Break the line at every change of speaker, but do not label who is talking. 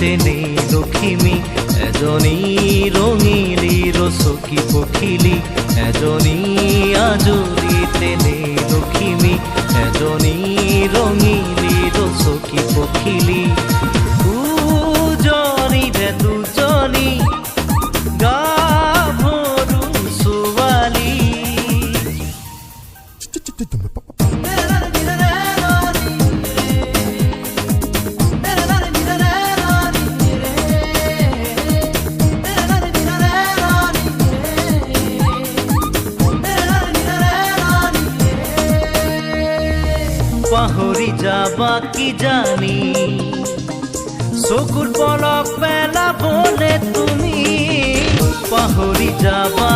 তেনে লখিমী এজনী ৰঙিলী ৰচকী পখিলী এজনী আজলি তেনে লখিমী এজনী ৰঙিলী ৰচকী পখিলী উজনিৰে দুজনী গাভৰু ছোৱালী পাহৰি যাবা কি জানি চকুৰ পলক পেলাবনে তুমি পাহৰি যাবা